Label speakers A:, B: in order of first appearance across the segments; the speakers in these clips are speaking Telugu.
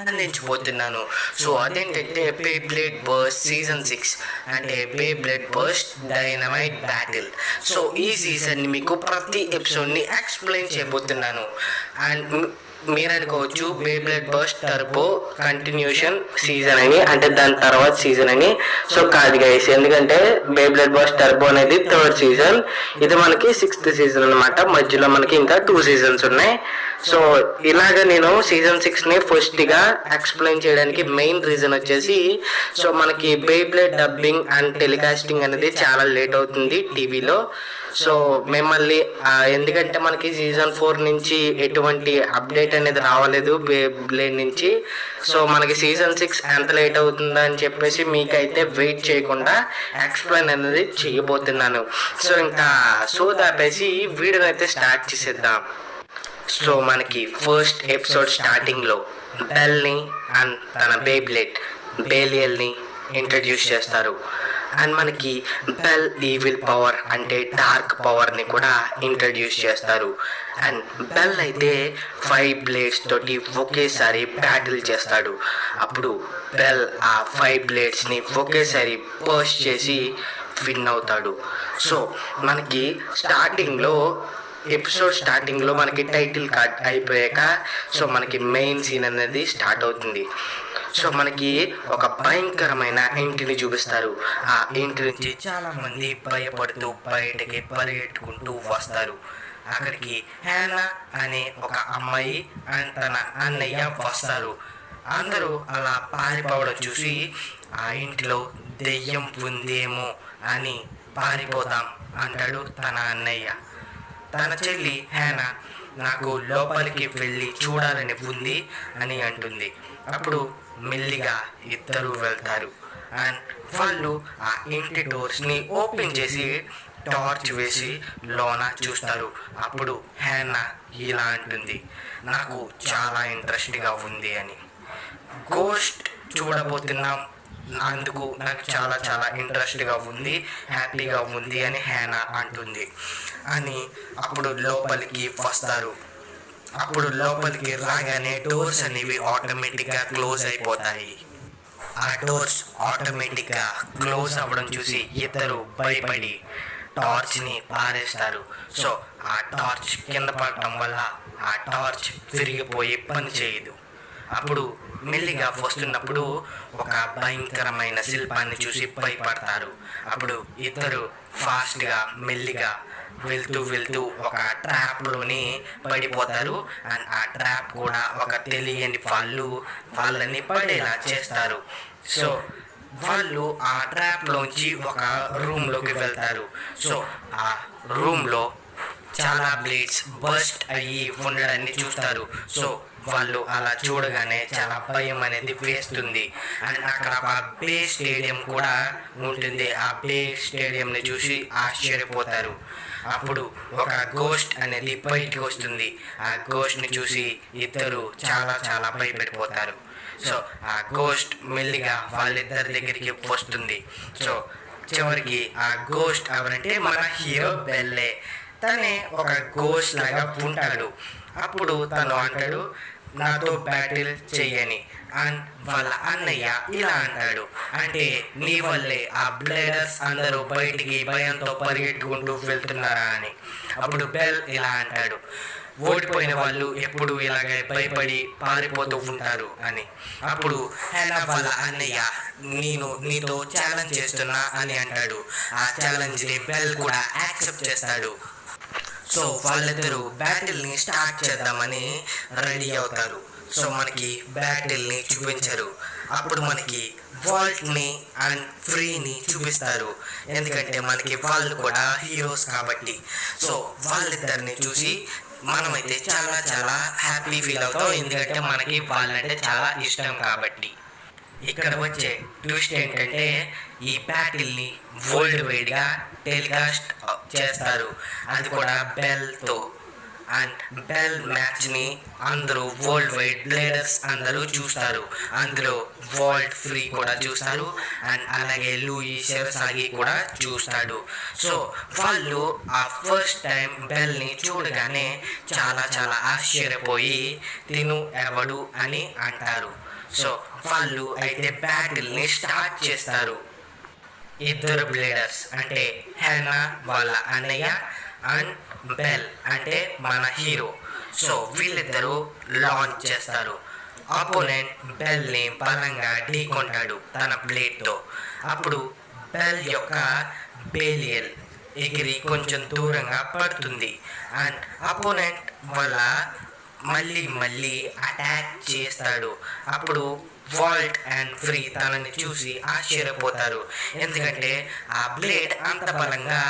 A: అందించబోతున్నాను. సో అదేంటంటే బే బ్లేడ్ బర్స్ట్ సీజన్ 6 అంటే Beyblade burst dynamite battle. So ఈ సీజన్ని మీకు ప్రతి ఎపిసోడ్ని ఎక్స్ప్లెయిన్ చేయబోతున్నాను. అండ్ మీరు అనుకోవచ్చు Beyblade burst turbo continuation season అని, అంటే దాని తర్వాత సీజన్ అని. సో కాదు గైస్, ఎందుకంటే బే బ్లేడ్ బర్స్ట్ టర్బో అనేది 3rd సీజన్, ఇది మనకి 6th సీజన్ అనమాట. మధ్యలో మనకి ఇంకా 2 సీజన్స్ ఉన్నాయి. సో ఇలాగ నేను సీజన్ 6ని ఫస్ట్గా ఎక్స్ప్లెయిన్ చేయడానికి మెయిన్ రీజన్ వచ్చేసి, సో మనకి బే బ్లేడ్ డబ్బింగ్ అండ్ టెలికాస్టింగ్ అనేది చాలా లేట్ అవుతుంది టీవీలో. సో మిమ్మల్ని ఎందుకంటే మనకి సీజన్ 4 నుంచి ఎటువంటి అప్డేట్ అనేది రావలేదు బే బ్లేడ్ నుంచి. సో మనకి సీజన్ 6 ఎంత లేట్ అవుతుందా అని చెప్పేసి మీకైతే వెయిట్ చేయకుండా ఎక్స్ప్లెయిన్ అనేది చేయబోతున్నాను. సో ఇంకా దాపేసి వీడియోని అయితే స్టార్ట్ చేసేద్దాం. సో మనకి ఫస్ట్ ఎపిసోడ్ స్టార్టింగ్లో బెల్ని అండ్ తన బేబ్లెట్ బేలియల్ని ఇంట్రడ్యూస్ చేస్తారు. అండ్ మనకి బెల్ ఈవిల్ పవర్ అంటే డార్క్ పవర్ని కూడా ఇంట్రడ్యూస్ చేస్తారు. అండ్ బెల్ అయితే 5 బ్లేడ్స్ తోటి ఒకేసారి బ్యాటిల్ చేస్తాడు. అప్పుడు బెల్ ఆ 5 బ్లేడ్స్ని ఒకేసారి బర్స్ట్ చేసి విన్ అవుతాడు. సో మనకి ఎపిసోడ్ స్టార్టింగ్లో మనకి టైటిల్ కార్డ్ అయిపోయాక సో మనకి మెయిన్ సీన్ అనేది స్టార్ట్ అవుతుంది. సో మనకి ఒక భయంకరమైన ఇంటిని చూపిస్తారు. ఆ ఇంటి నుంచి చాలా మంది భయపడుతూ బయటకి పరిగెట్టుకుంటూ వస్తారు. అక్కడికి హ్యానా అనే ఒక అమ్మాయి అండ్ తన అన్నయ్య వస్తారు. అందరూ అలా పారిపోవడం చూసి ఆ ఇంటిలో దెయ్యం ఉందేమో అని పారిపోదాం అంటాడు తన అన్నయ్య. తన చెల్లి హ్యానా నాకు లోపలికి వెళ్ళి చూడాలని ఉంది అని అంటుంది. అప్పుడు మెల్లిగా ఇద్దరు వెళ్తారు అండ్ వాళ్ళు ఆ ఇంటి డోర్స్ని ఓపెన్ చేసి టార్చ్ వేసి లోన చూస్తారు. అప్పుడు హ్యానా ఇలా అంటుంది, నాకు చాలా ఇంట్రెస్ట్గా ఉంది అని. గోస్ట్ చూడబోతున్నాం, అందుకు నాకు చాలా చాలా ఇంట్రెస్ట్గా ఉంది, హ్యాపీగా ఉంది అని హ్యానా అంటుంది అని. అప్పుడు లోపలికి వస్తారు. అప్పుడు లోపలికి రాగానే డోర్స్ అనేవి ఆటోమేటిక్గా క్లోజ్ అయిపోతాయి. ఆ డోర్స్ ఆటోమేటిక్గా క్లోజ్ అవ్వడం చూసి ఇద్దరు భయపడి టార్చ్ని పారేస్తారు. సో ఆ టార్చ్ కింద పడటం వల్ల ఆ టార్చ్ విరిగిపోయి పని చేయదు. అప్పుడు మెల్లిగా వస్తున్నప్పుడు ఒక భయంకరమైన శిల్పాన్ని చూసి భయపడతారు. అప్పుడు ఇద్దరు ఫాస్ట్గా మెల్లిగా వెళ్తూ ఒక ట్రాప్లోని పడిపోతారు. అండ్ ఆ ట్రాప్ కూడా ఒక తెలియని వాళ్ళని పడేలా చేస్తారు. సో వాళ్ళు ఆ ట్రాప్లోంచి ఒక రూమ్లోకి వెళ్తారు. సో ఆ రూమ్లో చాలా బ్లేడ్స్ బర్స్ట్ అయ్యి ఉండడాన్ని చూస్తారు. సో వాళ్ళు అలా చూడగానే చాలా భయం అనేది వేస్తుంది. అండ్ అక్కడ ఒక బే స్టేడియం కూడా ఉంటుంది. ఆ బే స్టేడియంని చూసి ఆశ్చర్యపోతారు. అప్పుడు ఒక గోస్ట్ అనేది బయటికి వస్తుంది. ఆ గోస్ట్ని చూసి ఇద్దరు చాలా చాలా భయపడిపోతారు. సో ఆ గోస్ట్ మెల్లిగా వాళ్ళిద్దరి దగ్గరికి వస్తుంది. సో చివరికి ఆ గోస్ట్ ఎవరంటే మన హీరో బెల్లే. తనే ఒక గోస్ట్ లాగా ఉంటాడు. అప్పుడు తను అంటాడు, నాతో బ్యాటిల్ చెయ్యని. అండ్ వాళ్ళ అన్నయ్య ఇలా అంటాడు, అంటే నీ వల్లే ఆ బ్లేడర్స్ అందరూ బయటికి భయంతో పరిగెట్టుకుంటూ వెళ్తున్నారా అని. అప్పుడు బెల్ ఇలా అంటాడు, ఓడిపోయిన వాళ్ళు ఎప్పుడు ఇలాగే భయపడి పారిపోతూ ఉంటారు అని. అప్పుడు హెనా వాళ్ళ అన్నయ్య, నేను నీతో ఛాలెంజ్ చేస్తున్నా అని అంటాడు. ఆ ఛాలెంజ్ని బెల్ కూడా యాక్సెప్ట్ చేస్తాడు. సో వాళ్ళిద్దరూ బ్యాటిల్ని స్టార్ట్ చేద్దామని రెడీ అవుతారు. సో మనకి బ్యాటిల్ని చూపించరు. అప్పుడు మనకి వాల్ట్ని అండ్ ఫ్రీని చూపిస్తారు. ఎందుకంటే మనకి వాళ్ళు కూడా హీరోస్ కాబట్టి. సో వాళ్ళిద్దరిని చూసి మనమైతే చాలా చాలా హ్యాపీ ఫీల్ అవుతాం, ఎందుకంటే మనకి వాళ్ళంటే చాలా ఇష్టం కాబట్టి. ఇక్కడ వచ్చే ట్విస్ట్ ఏంటంటే ఈ బ్యాటిల్ని వరల్డ్ వైడ్గా టెలికాస్ట్ చేస్తారు, అది కూడా బెల్తో. అండ్ బెల్ మ్యాచ్ ని అందరూ వరల్డ్ వైడ్ బ్లేడర్స్ అందరూ చూస్తారు. అందులో వరల్డ్ ఫ్రీ కూడా చూస్తారు అండ్ అలాగే లూయి శివసాగి కూడా చూస్తాడు. సో వాళ్ళు ఆ ఫస్ట్ టైం బెల్ ని చూడగానే చాలా చాలా ఆశ్చర్యపోయి తిను ఎవడు అని అంటారు. సో వాళ్ళు అయితే బ్యాటిల్ ని స్టార్ట్ చేస్తారు. ఇద్దరు బ్లేడర్స్ అంటే హెల్నా వాళ్ళ అన్నయ్య అండ్ బెల్ అంటే మన హీరో. సో వీళ్ళిద్దరూ లాంచ్ చేస్తారు. అపోనెంట్ బెల్ ని బలంగా ఢీకొంటాడు తన బ్లేడ్ తో. అప్పుడు బెల్ యొక్క బేలియల్ ఎగిరి కొంచెం దూరంగా పడుతుంది అండ్ అపోనెంట్ వల్ల మళ్ళీ అటాక్ చేస్తాడు. అప్పుడు వాల్ట్ అండ్ ఫ్రీ తనని చూసి ఆశ్చర్యపోతారు. ఎందుకంటే ఆ బ్లేడ్ అంత బలంగా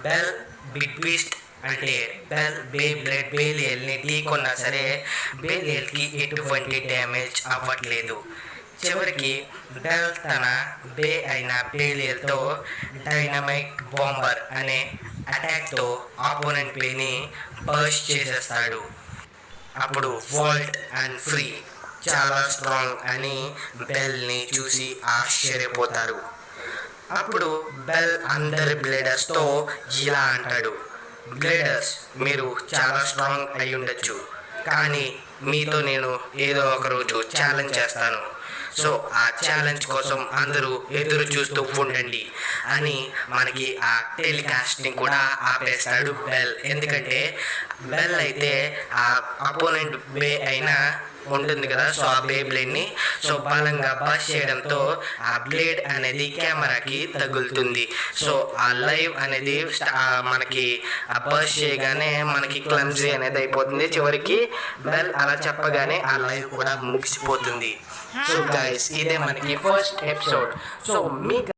A: బెల్ బిగ్ బీస్ట్ అంటే బెల్ బేలియల్ని ఢీకొన్నా సరే బేలియల్కి ఎటువంటి డ్యామేజ్ అవ్వట్లేదు. చివరికి బెల్ తన అయిన బేలియల్తో డైనమైట్ బాంబర్ అనే అటాక్తో ఆపోనెంట్ పేని బర్స్ట్ చేసేస్తాడు. అప్పుడు వాల్ట్ అండ్ ఫ్రీ చాలా స్ట్రాంగ్ అని బెల్ని చూసి ఆశ్చర్యపోతారు. అప్పుడు బెల్ అందరి బ్లేడర్స్తో ఇలా అంటాడు, బ్లేడర్స్ మీరు చాలా స్ట్రాంగ్ అయి ఉండొచ్చు, కానీ మీతో నేను ఏదో ఒక రోజు ఛాలెంజ్ చేస్తాను. సో ఆ ఛాలెంజ్ కోసం అందరూ ఎదురు చూస్తూ ఉండండి అని మనకి ఆ టెలికాస్ట్ని కూడా ఆపేస్తాడు బెల్. ఎందుకంటే బెల్ అయితే ఆ అపోనెంట్ అయినా ఉంటుంది కదా, సో ఆ బ్లేడ్ని సో బలంగా బస్ చేయడంతో ఆ బ్లేడ్ అనేది కెమెరాకి తగులుతుంది. సో ఆ లైవ్ అనేది మనకి ఆ బస్ చేయగానే మనకి క్లమ్జీ అనేది అయిపోతుంది. చివరికి బెల్ అలా చెప్పగానే ఆ లైవ్ కూడా ముగిసిపోతుంది. సో గైస్ ఇదే మనకి ఫస్ట్ ఎపిసోడ్. సో మీకు